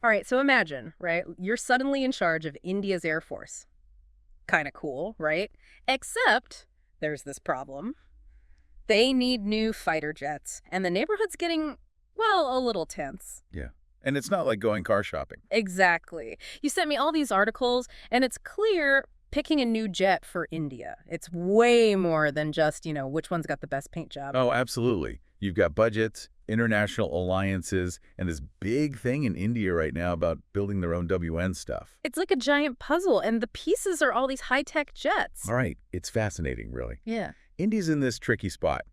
All right, so imagine, right? You're suddenly in charge of India's Air Force. Kind of cool, right? Except there's this problem. They need new fighter jets, and the neighborhood's getting, well, a little tense. Yeah. And it's not like going car shopping. Exactly. You sent me all these articles, and it's clear picking a new jet for India. It's way more than just, which one's got the best paint job. Oh, absolutely. You've got budgets, international alliances, and this big thing in India right now about building their own WN stuff. It's like a giant puzzle, and the pieces are all these high-tech jets. All right. It's fascinating, really. Yeah. India's in this tricky spot.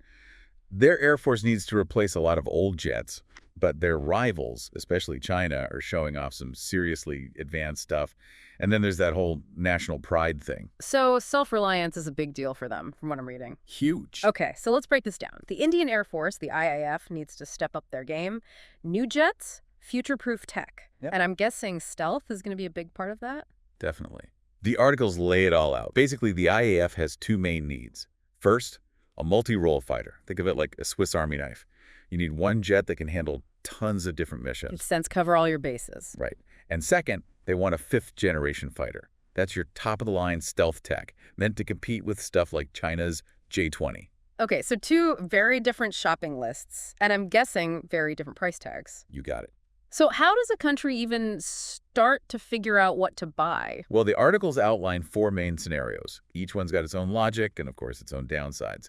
Their Air Force needs to replace a lot of old jets, but their rivals, especially China, are showing off some seriously advanced stuff. And then there's that whole national pride thing. So self-reliance is a big deal for them, from what I'm reading. Huge. Okay, so let's break this down. The Indian Air Force, the IAF, needs to step up their game. New jets, future-proof tech. Yep. And I'm guessing stealth is going to be a big part of that? Definitely. The articles lay it all out. Basically, the IAF has two main needs. First, a multi-role fighter. Think of it like a Swiss Army knife. You need one jet that can handle tons of different missions. Makes sense, cover all your bases. Right. And second, they want a fifth-generation fighter. That's your top-of-the-line stealth tech, meant to compete with stuff like China's J-20. Okay, so two very different shopping lists, and I'm guessing very different price tags. You got it. So how does a country even start to figure out what to buy? Well, the articles outline four main scenarios. Each one's got its own logic and, of course, its own downsides.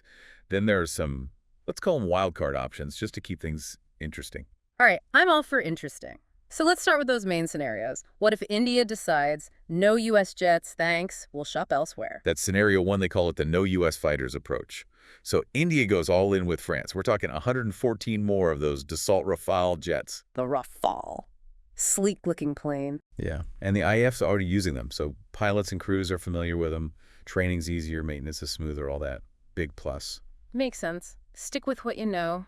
Then there are some, let's call them wildcard options, just to keep things interesting. All right, I'm all for interesting. So let's start with those main scenarios. What if India decides, no U.S. jets, thanks, we'll shop elsewhere? That's scenario one. They call it the no U.S. fighters approach. So India goes all in with France. We're talking 114 more of those Dassault Rafale jets. The Rafale. Sleek-looking plane. Yeah, and the IAF's already using them, so pilots and crews are familiar with them. Training's easier, maintenance is smoother, all that. Big plus. Makes sense. Stick with what you know.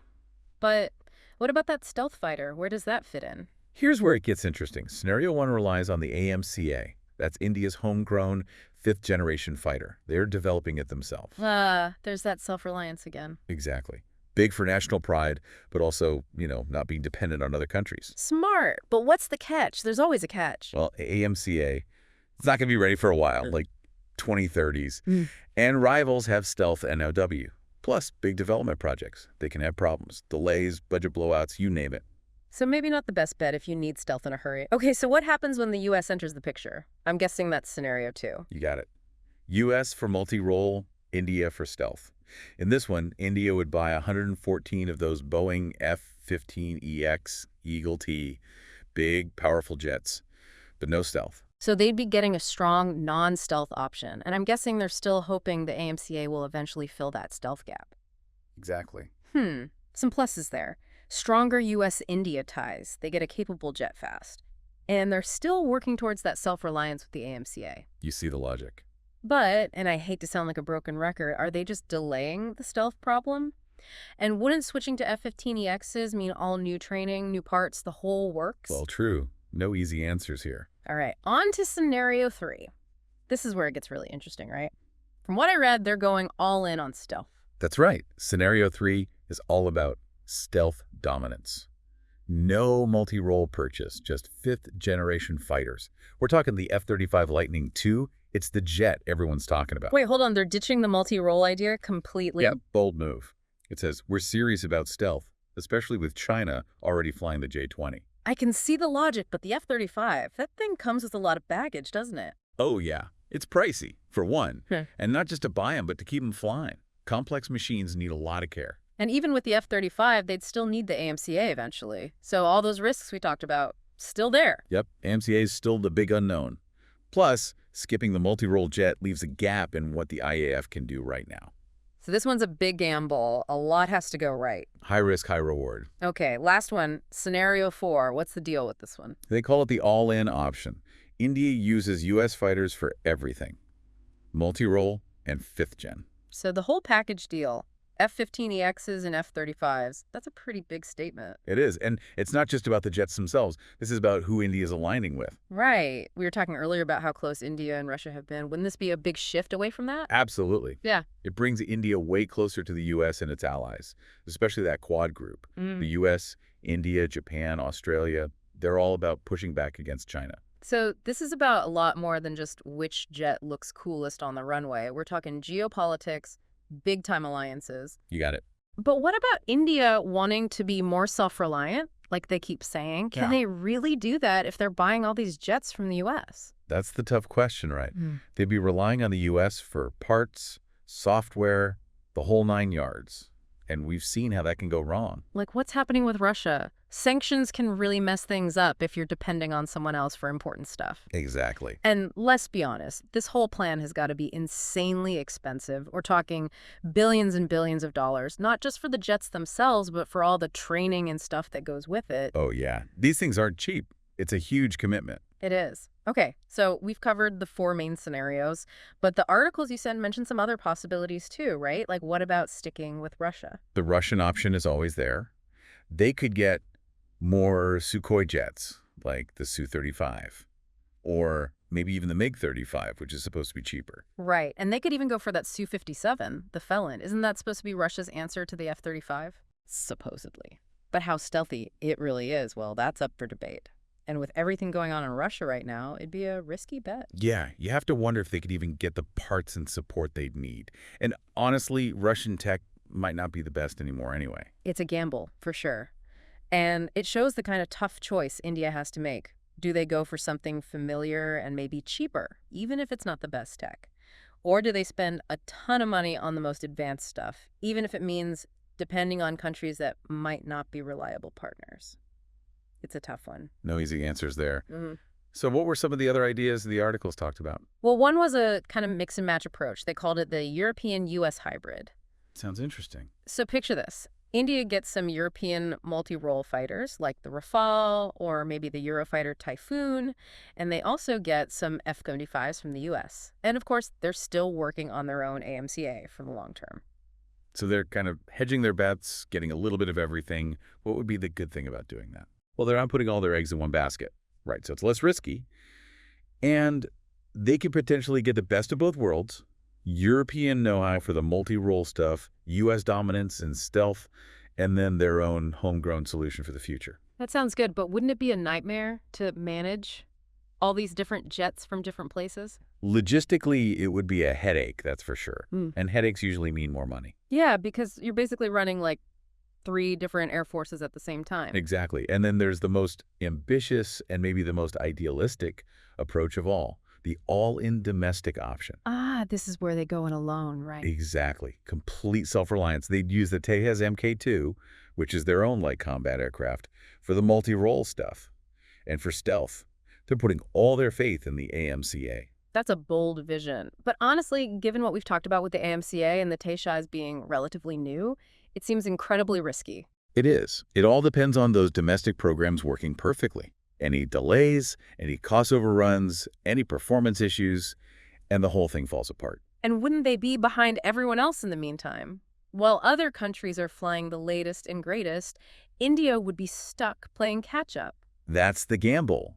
But what about that stealth fighter? Where does that fit in? Here's where it gets interesting. Scenario one relies on the AMCA. That's India's homegrown fifth-generation fighter. They're developing it themselves. There's that self-reliance again. Exactly. Big for national pride, but also, not being dependent on other countries. Smart. But what's the catch? There's always a catch. Well, AMCA, it's not going to be ready for a while, like 2030s. And rivals have stealth NOW. Plus, big development projects. They can have problems, delays, budget blowouts, you name it. So maybe not the best bet if you need stealth in a hurry. Okay, so what happens when the U.S. enters the picture? I'm guessing that's scenario two. You got it. U.S. for multi-role, India for stealth. In this one, India would buy 114 of those Boeing F-15EX Eagle T, big, powerful jets, but no stealth. So they'd be getting a strong non-stealth option, and I'm guessing they're still hoping the AMCA will eventually fill that stealth gap. Exactly. Some pluses there. Stronger U.S.-India ties. They get a capable jet fast. And they're still working towards that self-reliance with the AMCA. You see the logic. But, and I hate to sound like a broken record, are they just delaying the stealth problem? And wouldn't switching to F-15EXs mean all new training, new parts, the whole works? Well, true. No easy answers here. All right, on to scenario three. This is where it gets really interesting, right? From what I read, they're going all in on stealth. That's right. Scenario three is all about stealth dominance. No multi-role purchase, just fifth-generation fighters. We're talking the F-35 Lightning II. It's the jet everyone's talking about. Wait, hold on. They're ditching the multi-role idea completely? Yeah, bold move. It says, we're serious about stealth, especially with China already flying the J-20. I can see the logic, but the F-35, that thing comes with a lot of baggage, doesn't it? Oh, yeah. It's pricey, for one. And not just to buy them, but to keep them flying. Complex machines need a lot of care. And even with the F-35, they'd still need the AMCA eventually. So all those risks we talked about, still there. Yep, AMCA is still the big unknown. Plus, skipping the multi-role jet leaves a gap in what the IAF can do right now. So this one's a big gamble. A lot has to go right. High risk, high reward. Okay, last one. Scenario four. What's the deal with this one? They call it the all-in option. India uses U.S. fighters for everything. Multi-role and fifth-gen. So the whole package deal. F-15EXs and F-35s. That's a pretty big statement. It is. And it's not just about the jets themselves. This is about who India is aligning with. Right. We were talking earlier about how close India and Russia have been. Wouldn't this be a big shift away from that? Absolutely. Yeah. It brings India way closer to the U.S. and its allies, especially that Quad group. The U.S., India, Japan, Australia. They're all about pushing back against China. So this is about a lot more than just which jet looks coolest on the runway. We're talking geopolitics, big-time alliances. You got it. But what about India wanting to be more self-reliant, like they keep saying? Can Yeah. they really do that if they're buying all these jets from the U.S.? That's the tough question, right? They'd be relying on the U.S. for parts, software, the whole 9 yards. And we've seen how that can go wrong. Like, what's happening with Russia? Sanctions can really mess things up if you're depending on someone else for important stuff. Exactly. And let's be honest, this whole plan has got to be insanely expensive. We're talking billions and billions of dollars, not just for the jets themselves, but for all the training and stuff that goes with it. Oh, yeah. These things aren't cheap. It's a huge commitment. It is. Okay, so we've covered the 4 main scenarios, but the articles you sent mention some other possibilities too, right? Like, what about sticking with Russia? The Russian option is always there. They could get more Sukhoi jets, like the Su-35, or maybe even the MiG-35, which is supposed to be cheaper. Right, and they could even go for that Su-57, the Felon. Isn't that supposed to be Russia's answer to the F-35? Supposedly. But how stealthy it really is, well, that's up for debate. And with everything going on in Russia right now, it'd be a risky bet. Yeah, you have to wonder if they could even get the parts and support they'd need. And honestly, Russian tech might not be the best anymore anyway. It's a gamble, for sure. And it shows the kind of tough choice India has to make. Do they go for something familiar and maybe cheaper, even if it's not the best tech? Or do they spend a ton of money on the most advanced stuff, even if it means depending on countries that might not be reliable partners? It's a tough one. No easy answers there. So what were some of the other ideas the articles talked about? Well, one was a kind of mix and match approach. They called it the European-US hybrid. Sounds interesting. So picture this. India gets some European multi-role fighters like the Rafale or maybe the Eurofighter Typhoon, and they also get some F-35s from the U.S. And of course, they're still working on their own AMCA for the long term. So they're kind of hedging their bets, getting a little bit of everything. What would be the good thing about doing that? Well, they're not putting all their eggs in one basket, right? So it's less risky. And they could potentially get the best of both worlds, European know-how for the multi-role stuff, U.S. dominance and stealth, and then their own homegrown solution for the future. That sounds good, but wouldn't it be a nightmare to manage all these different jets from different places? Logistically, it would be a headache, that's for sure. And headaches usually mean more money. Yeah, because you're basically running like 3 different air forces at the same time. Exactly. And then there's the most ambitious and maybe the most idealistic approach of all, the all-in domestic option. Ah, this is where they go in alone, right? Exactly. Complete self-reliance. They'd use the Tejas Mk2, which is their own light combat aircraft, for the multi-role stuff. And for stealth, they're putting all their faith in the AMCA. That's a bold vision. But honestly, given what we've talked about with the AMCA and the Tejas being relatively new, it seems incredibly risky. It is. It all depends on those domestic programs working perfectly. Any delays, any cost overruns, any performance issues, and the whole thing falls apart. And wouldn't they be behind everyone else in the meantime? While other countries are flying the latest and greatest, India would be stuck playing catch-up. That's the gamble.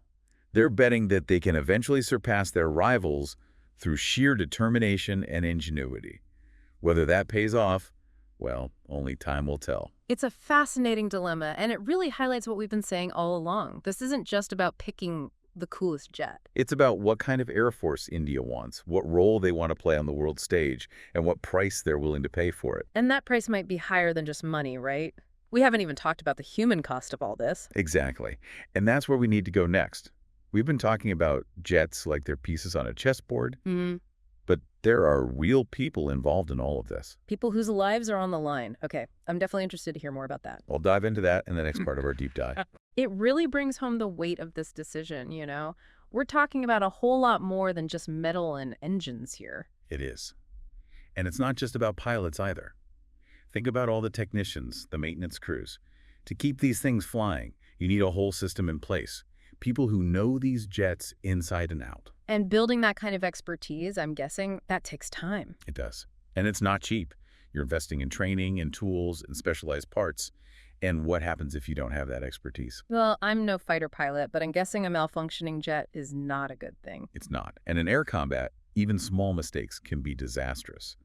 They're betting that they can eventually surpass their rivals through sheer determination and ingenuity. Whether that pays off, well, only time will tell. It's a fascinating dilemma, and it really highlights what we've been saying all along. This isn't just about picking the coolest jet. It's about what kind of Air Force India wants, what role they want to play on the world stage, and what price they're willing to pay for it. And that price might be higher than just money, right? We haven't even talked about the human cost of all this. Exactly. And that's where we need to go next. We've been talking about jets like they're pieces on a chessboard, but there are real people involved in all of this. People whose lives are on the line. Okay, I'm definitely interested to hear more about that. I'll dive into that in the next part of our deep dive. It really brings home the weight of this decision, you know? We're talking about a whole lot more than just metal and engines here. It is. And it's not just about pilots either. Think about all the technicians, the maintenance crews. To keep these things flying, you need a whole system in place. People who know these jets inside and out. And building that kind of expertise, I'm guessing, that takes time. It does. And it's not cheap. You're investing in training and tools and specialized parts. And what happens if you don't have that expertise? Well, I'm no fighter pilot, but I'm guessing a malfunctioning jet is not a good thing. It's not. And in air combat, even small mistakes can be disastrous.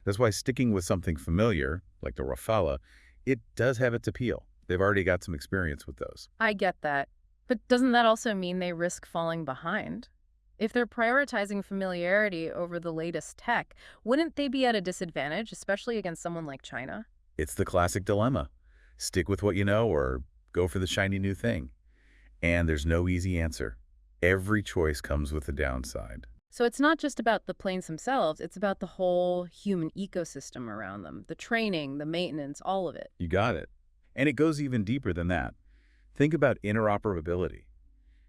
That's why sticking with something familiar, like the Rafale, it does have its appeal. They've already got some experience with those. I get that. But doesn't that also mean they risk falling behind? If they're prioritizing familiarity over the latest tech, wouldn't they be at a disadvantage, especially against someone like China? It's the classic dilemma. Stick with what you know or go for the shiny new thing. And there's no easy answer. Every choice comes with a downside. So it's not just about the planes themselves, it's about the whole human ecosystem around them, the training, the maintenance, all of it. You got it. And it goes even deeper than that. Think about interoperability.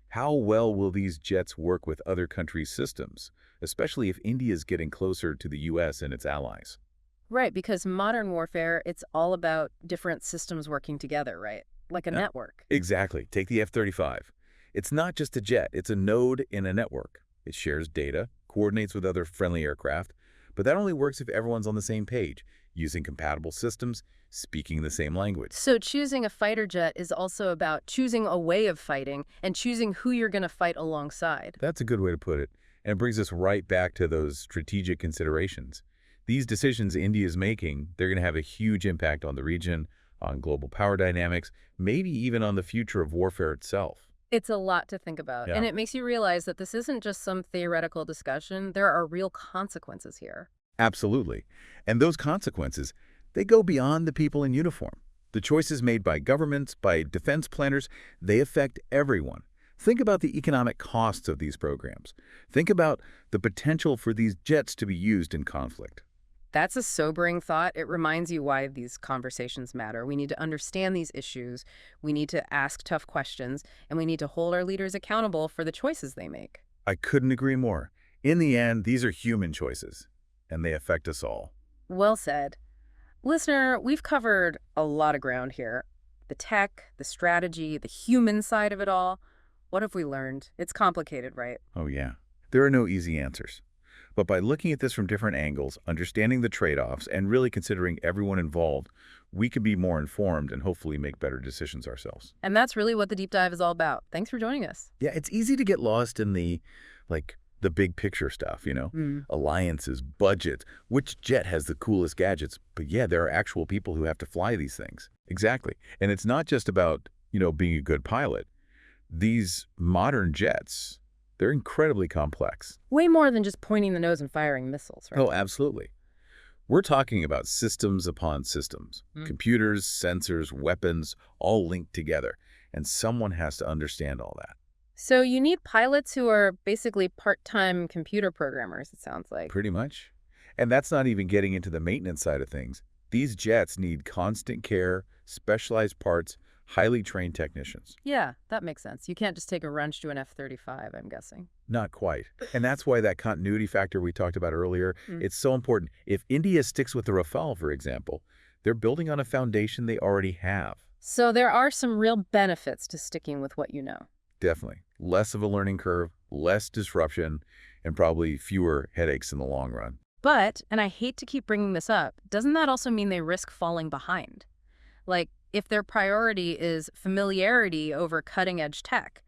How well will these jets work with other countries' systems, especially if India is getting closer to the US and its allies? Right, because modern warfare, it's all about different systems working together, right? Like a Yeah. network. Exactly. Take the F-35. It's not just a jet, it's a node in a network. It shares data, coordinates with other friendly aircraft, but that only works if everyone's on the same page, using compatible systems, speaking the same language. So choosing a fighter jet is also about choosing a way of fighting and choosing who you're going to fight alongside. That's a good way to put it, and it brings us right back to those strategic considerations. These decisions India is making, they're going to have a huge impact on the region, on global power dynamics, maybe even on the future of warfare itself. It's a lot to think about, and Yeah. it makes you realize that this isn't just some theoretical discussion. There are real consequences here. Absolutely. And those consequences, they go beyond the people in uniform. The choices made by governments, by defense planners, they affect everyone. Think about the economic costs of these programs. Think about the potential for these jets to be used in conflict. That's a sobering thought. It reminds you why these conversations matter. We need to understand these issues, we need to ask tough questions, and we need to hold our leaders accountable for the choices they make. I couldn't agree more. In the end, these are human choices, and they affect us all. Well said. Listener, we've covered a lot of ground here. The tech, the strategy, the human side of it all. What have we learned? It's complicated, right? Oh yeah. There are no easy answers. But by looking at this from different angles, understanding the trade-offs, and really considering everyone involved, we can be more informed and hopefully make better decisions ourselves. And that's really what the deep dive is all about. Thanks for joining us. Yeah, it's easy to get lost in the big picture stuff, alliances, budgets, which jet has the coolest gadgets. But yeah, there are actual people who have to fly these things. Exactly. And it's not just about, being a good pilot. These modern jets, they're incredibly complex. Way more than just pointing the nose and firing missiles, right? Oh, absolutely. We're talking about systems upon systems, computers, sensors, weapons, all linked together. And someone has to understand all that. So you need pilots who are basically part-time computer programmers, it sounds like. Pretty much. And that's not even getting into the maintenance side of things. These jets need constant care, specialized parts, highly trained technicians. Yeah, that makes sense. You can't just take a wrench to an F-35, I'm guessing. Not quite. And that's why that continuity factor we talked about earlier, Mm. it's so important. If India sticks with the Rafale, for example, they're building on a foundation they already have. So there are some real benefits to sticking with what you know. Definitely. Less of a learning curve, less disruption, and probably fewer headaches in the long run. But, and I hate to keep bringing this up, doesn't that also mean they risk falling behind? Like, if their priority is familiarity over cutting-edge tech,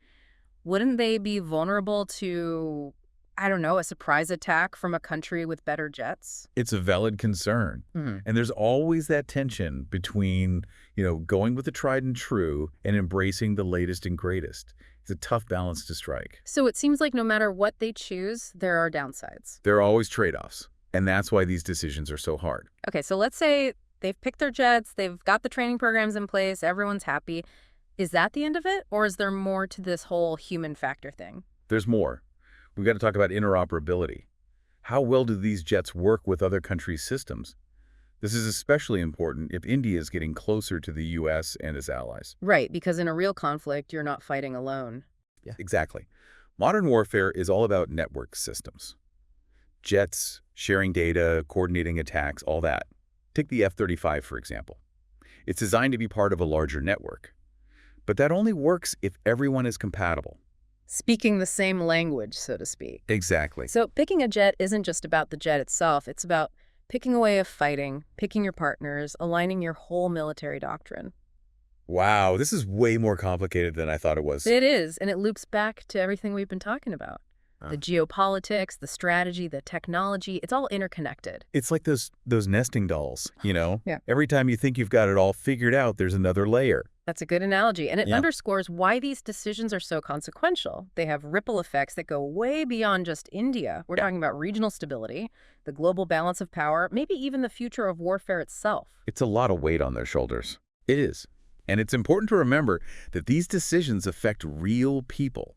wouldn't they be vulnerable to, I don't know, a surprise attack from a country with better jets? It's a valid concern. Hmm. And there's always that tension between, going with the tried and true and embracing the latest and greatest. It's a tough balance to strike. So it seems like no matter what they choose, there are downsides. There are always trade-offs, and that's why these decisions are so hard. Okay, so let's say they've picked their jets, they've got the training programs in place, everyone's happy. Is that the end of it? Or is there more to this whole human factor thing? There's more. We've got to talk about interoperability. How well do these jets work with other countries' systems? This is especially important if India is getting closer to the US and its allies. Right, because in a real conflict, you're not fighting alone. Yeah, exactly. Modern warfare is all about network systems. Jets, sharing data, coordinating attacks, all that. Take the F-35, for example. It's designed to be part of a larger network. But that only works if everyone is compatible. Speaking the same language, so to speak. Exactly. So picking a jet isn't just about the jet itself. It's about picking a way of fighting, picking your partners, aligning your whole military doctrine. Wow, this is way more complicated than I thought it was. It is, and it loops back to everything we've been talking about. Huh. The geopolitics, the strategy, the technology, it's all interconnected. It's like those nesting dolls, Yeah. Every time you think you've got it all figured out, there's another layer. That's a good analogy, and it Yeah. underscores why these decisions are so consequential. They have ripple effects that go way beyond just India. We're Yeah. talking about regional stability, the global balance of power, maybe even the future of warfare itself. It's a lot of weight on their shoulders. It is. And it's important to remember that these decisions affect real people,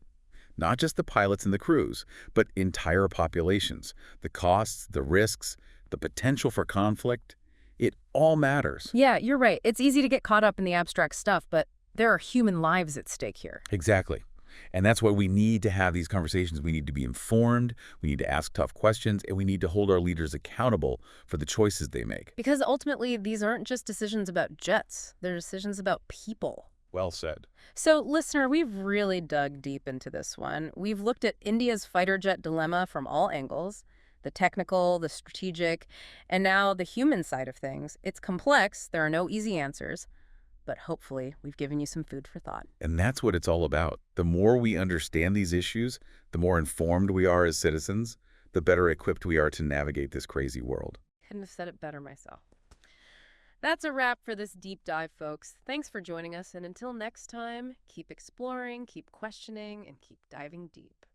not just the pilots and the crews, but entire populations. The costs, the risks, the potential for conflict, it all matters. Yeah, you're right. It's easy to get caught up in the abstract stuff, but there are human lives at stake here. Exactly. And that's why we need to have these conversations. We need to be informed, we need to ask tough questions, and we need to hold our leaders accountable for the choices they make. Because ultimately, these aren't just decisions about jets, they're decisions about people. Well said. So, listener, we've really dug deep into this one. We've looked at India's fighter jet dilemma from all angles, the technical, the strategic, and now the human side of things. It's complex, there are no easy answers, but hopefully we've given you some food for thought. And that's what it's all about. The more we understand these issues, the more informed we are as citizens, the better equipped we are to navigate this crazy world. Couldn't have said it better myself. That's a wrap for this deep dive, folks. Thanks for joining us, and until next time, keep exploring, keep questioning, and keep diving deep.